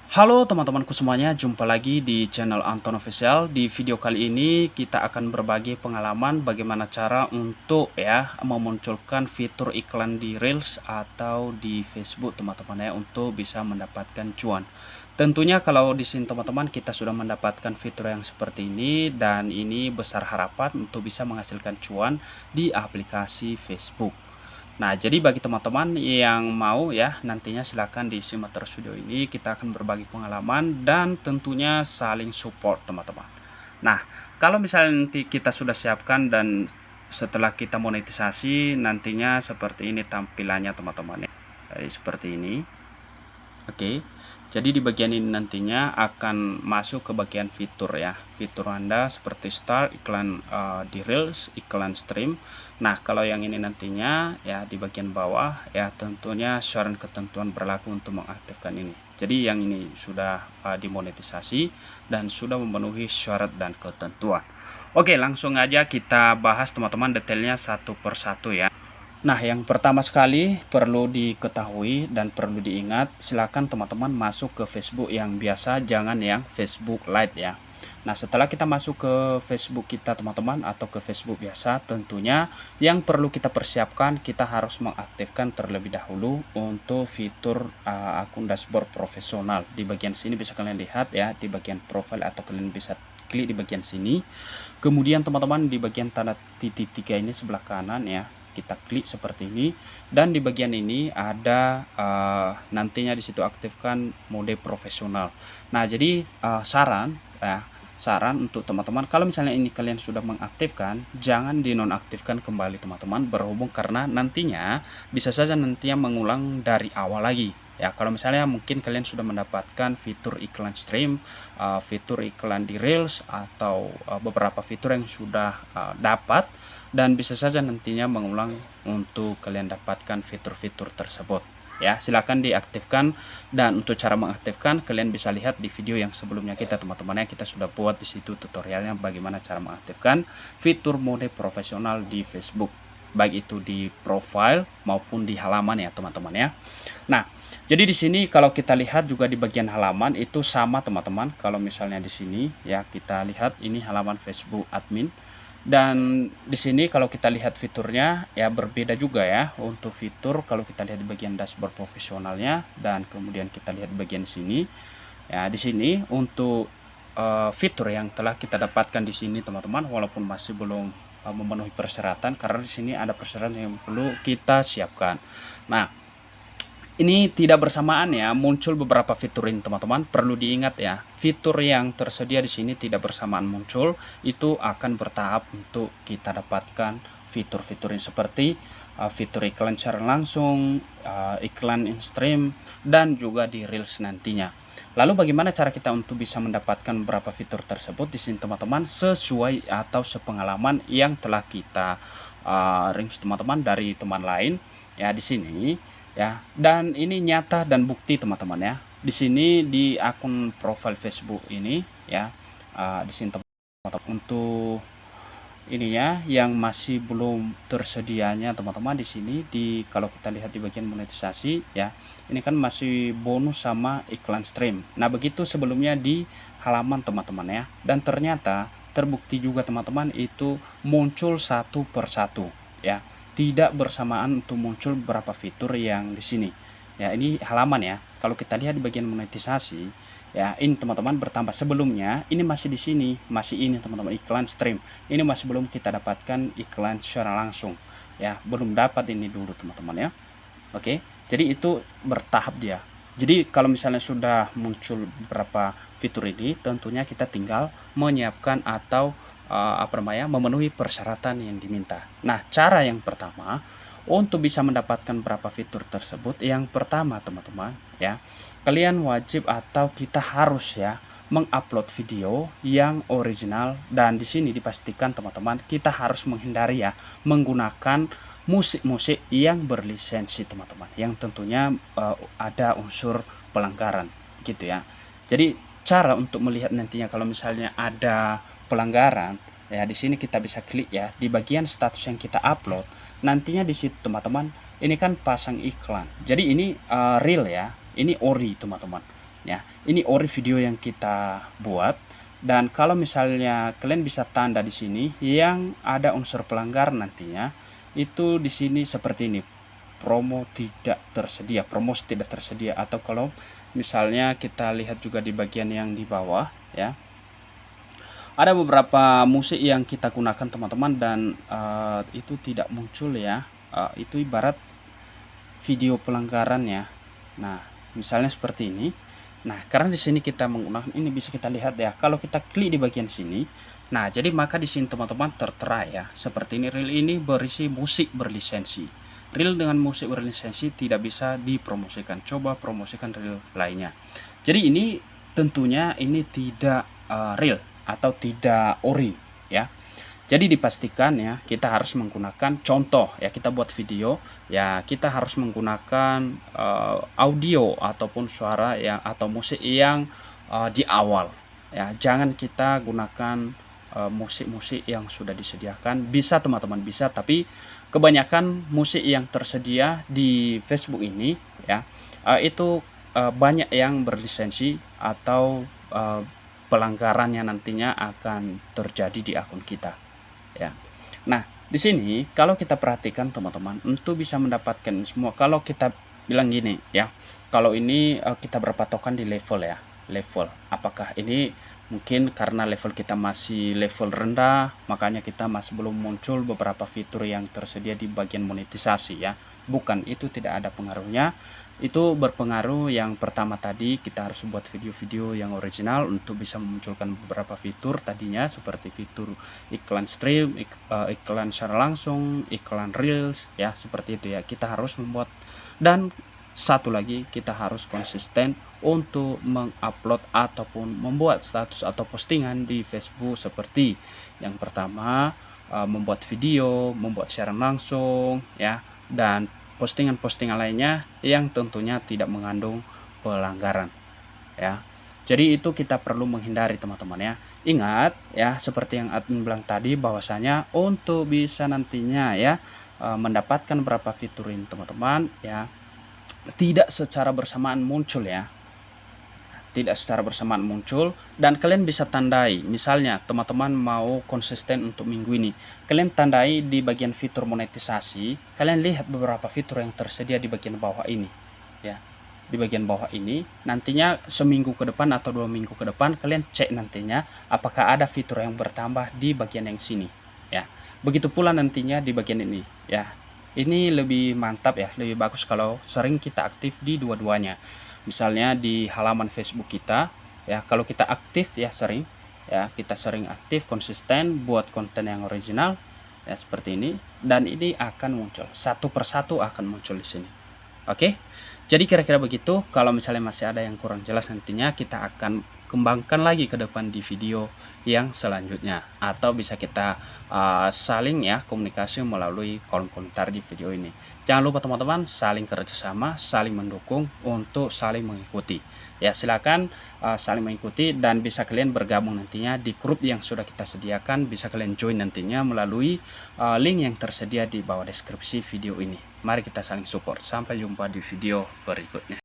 Halo teman-temanku semuanya, jumpa lagi di channel Anton Official. Di video kali ini kita akan berbagi pengalaman bagaimana cara untuk memunculkan fitur iklan di Reels atau di Facebook teman-teman ya, untuk bisa mendapatkan cuan. Tentunya kalau di sini teman-teman kita sudah mendapatkan fitur yang seperti ini, dan ini besar harapan untuk bisa menghasilkan cuan di aplikasi Facebook. Nah, jadi bagi teman-teman yang mau ya, nantinya silahkan disimak terus video ini. Kita akan berbagi pengalaman dan tentunya saling support teman-teman. Nah, kalau misalnya nanti kita sudah siapkan dan setelah kita monetisasi, nantinya seperti ini tampilannya teman-teman ya. Jadi seperti ini. Oke, jadi di bagian ini nantinya akan masuk ke bagian fitur ya. Fitur Anda seperti start, iklan di Reels, iklan stream. Nah, kalau yang ini nantinya ya di bagian bawah ya, tentunya syarat ketentuan berlaku untuk mengaktifkan ini. Jadi yang ini sudah dimonetisasi dan sudah memenuhi syarat dan ketentuan. Oke, langsung aja kita bahas teman-teman detailnya satu persatu ya. Nah, yang pertama sekali perlu diketahui dan perlu diingat, silakan teman-teman masuk ke Facebook yang biasa, jangan yang Facebook Lite ya. Nah, setelah kita masuk ke Facebook kita teman-teman atau ke Facebook biasa, tentunya yang perlu kita persiapkan, kita harus mengaktifkan terlebih dahulu untuk fitur akun dashboard profesional. Di bagian sini bisa kalian lihat ya, di bagian profile, atau kalian bisa klik di bagian sini. Kemudian teman-teman di bagian tanda titik 3 ini sebelah kanan ya, kita klik seperti ini, dan di bagian ini ada nantinya di situ aktifkan mode profesional. Nah, jadi saran untuk teman-teman, kalau misalnya ini kalian sudah mengaktifkan, jangan dinonaktifkan kembali teman-teman, berhubung karena nantinya bisa saja nantinya mengulang dari awal lagi ya. Kalau misalnya mungkin kalian sudah mendapatkan fitur iklan stream, fitur iklan di Reels, atau beberapa fitur yang sudah dapat, dan bisa saja nantinya mengulang untuk kalian dapatkan fitur-fitur tersebut ya. Silakan diaktifkan, dan untuk cara mengaktifkan kalian bisa lihat di video yang sebelumnya kita teman-teman ya. Kita sudah buat di situ tutorialnya bagaimana cara mengaktifkan fitur mode profesional di Facebook, baik itu di profile maupun di halaman ya teman-teman ya. Nah, jadi di sini kalau kita lihat juga di bagian halaman itu sama teman-teman. Kalau misalnya di sini ya, kita lihat ini halaman Facebook admin. Dan di sini kalau kita lihat fiturnya ya berbeda juga ya. Untuk fitur kalau kita lihat di bagian dashboard profesionalnya, dan kemudian kita lihat di bagian sini ya, di sini untuk fitur yang telah kita dapatkan di sini teman-teman, walaupun masih belum memenuhi persyaratan, karena di sini ada persyaratan yang perlu kita siapkan. Nah, ini tidak bersamaan ya, muncul beberapa fitur ini teman-teman. Perlu diingat ya, fitur yang tersedia di sini tidak bersamaan muncul, itu akan bertahap untuk kita dapatkan fitur-fitur ini, seperti fitur iklan secara langsung, iklan in stream, dan juga di Reels nantinya. Lalu bagaimana cara kita untuk bisa mendapatkan beberapa fitur tersebut di sini teman-teman, sesuai atau sepengalaman yang telah kita rinci teman-teman dari teman lain ya di sini ya. Dan ini nyata dan bukti teman-teman ya. Di sini di akun profil Facebook ini ya, di sini teman-teman, untuk ininya yang masih belum tersedianya teman-teman, di sini kalau kita lihat di bagian monetisasi ya, ini kan masih bonus sama iklan stream. Nah, begitu sebelumnya di halaman teman-teman ya, dan ternyata terbukti juga teman-teman itu muncul satu persatu ya, tidak bersamaan untuk muncul beberapa fitur yang di sini ya. Ini halaman ya, kalau kita lihat di bagian monetisasi ya, ini teman-teman bertambah. Sebelumnya ini masih di sini, masih ini teman-teman iklan stream, ini masih belum kita dapatkan iklan secara langsung ya, belum dapat ini dulu teman-teman ya. Oke, jadi itu bertahap dia. Jadi kalau misalnya sudah muncul beberapa fitur ini, tentunya kita tinggal menyiapkan atau memenuhi persyaratan yang diminta. Nah, cara yang pertama untuk bisa mendapatkan berapa fitur tersebut, yang pertama teman-teman ya, kalian wajib atau kita harus ya mengupload video yang original. Dan di sini dipastikan teman-teman, kita harus menghindari ya menggunakan musik-musik yang berlisensi teman-teman, yang tentunya ada unsur pelanggaran gitu ya. Jadi cara untuk melihat nantinya kalau misalnya ada pelanggaran ya, di sini kita bisa klik ya di bagian status yang kita upload. Nantinya di situ teman-teman, ini kan pasang iklan. Jadi ini real ya, ini ori teman-teman. ya. Ini ori video yang kita buat. Dan kalau misalnya kalian bisa tanda di sini yang ada unsur pelanggaran nantinya, itu di sini seperti ini, promosi tidak tersedia. Atau kalau misalnya kita lihat juga di bagian yang di bawah, ya, ada beberapa musik yang kita gunakan teman-teman, dan itu tidak muncul, ya. Itu ibarat video pelanggaran, ya. Nah, misalnya seperti ini. Nah, karena di sini kita menggunakan ini, bisa kita lihat, ya. Kalau kita klik di bagian sini, nah, jadi maka di sini teman-teman tertera, ya, seperti ini, reel ini berisi musik berlisensi. Reel dengan musik berlisensi tidak bisa dipromosikan. Coba promosikan reel lainnya. Jadi ini tentunya ini tidak real atau tidak ori, ya. Jadi dipastikan, ya, kita harus menggunakan contoh, ya, kita buat video, ya, kita harus menggunakan audio ataupun suara yang atau musik yang di awal, ya. Jangan kita gunakan musik-musik yang sudah disediakan. Bisa teman-teman, bisa, tapi kebanyakan musik yang tersedia di Facebook ini, ya, itu banyak yang berlisensi atau pelanggarannya nantinya akan terjadi di akun kita, ya. Nah, di sini kalau kita perhatikan teman-teman, untuk bisa mendapatkan semua, kalau kita bilang gini, ya, kalau ini kita berpatokan di level, ya, level. Apakah ini mungkin karena level kita masih level rendah, makanya kita masih belum muncul beberapa fitur yang tersedia di bagian monetisasi, ya. Bukan, itu tidak ada pengaruhnya. Itu berpengaruh yang pertama tadi, kita harus buat video-video yang original untuk bisa memunculkan beberapa fitur tadinya, seperti fitur iklan stream, iklan secara langsung, iklan reels, ya, seperti itu, ya. Kita harus membuat, dan satu lagi, kita harus konsisten untuk mengupload ataupun membuat status atau postingan di Facebook, seperti yang pertama membuat video, membuat siaran langsung, ya, dan postingan-postingan lainnya yang tentunya tidak mengandung pelanggaran, ya. Jadi itu kita perlu menghindari teman-teman, ya. Ingat, ya, seperti yang admin bilang tadi, bahwasanya untuk bisa nantinya, ya, mendapatkan beberapa fitur ini teman-teman, ya, tidak secara bersamaan muncul, ya. Tidak secara bersamaan muncul, dan kalian bisa tandai. Misalnya teman-teman mau konsisten untuk minggu ini, kalian tandai di bagian fitur monetisasi. Kalian lihat beberapa fitur yang tersedia di bagian bawah ini, ya. Di bagian bawah ini nantinya seminggu ke depan atau 2 minggu ke depan, kalian cek nantinya apakah ada fitur yang bertambah di bagian yang sini, ya. Begitu pula nantinya di bagian ini, ya. Ini lebih mantap, ya, lebih bagus kalau sering kita aktif di dua-duanya. Misalnya di halaman Facebook kita, ya, kalau kita aktif, ya, sering, ya, kita sering aktif konsisten buat konten yang original, ya, seperti ini, dan ini akan muncul satu persatu, akan muncul di sini. Oke, jadi kira-kira begitu. Kalau misalnya masih ada yang kurang jelas, nantinya kita akan kembangkan lagi ke depan di video yang selanjutnya, atau bisa kita saling, ya, komunikasi melalui kolom komentar di video ini. Jangan lupa teman-teman, saling kerjasama, saling mendukung untuk saling mengikuti, ya. Silakan saling mengikuti, dan bisa kalian bergabung nantinya di grup yang sudah kita sediakan. Bisa kalian join nantinya melalui link yang tersedia di bawah deskripsi video ini. Mari kita saling support. Sampai jumpa di video berikutnya.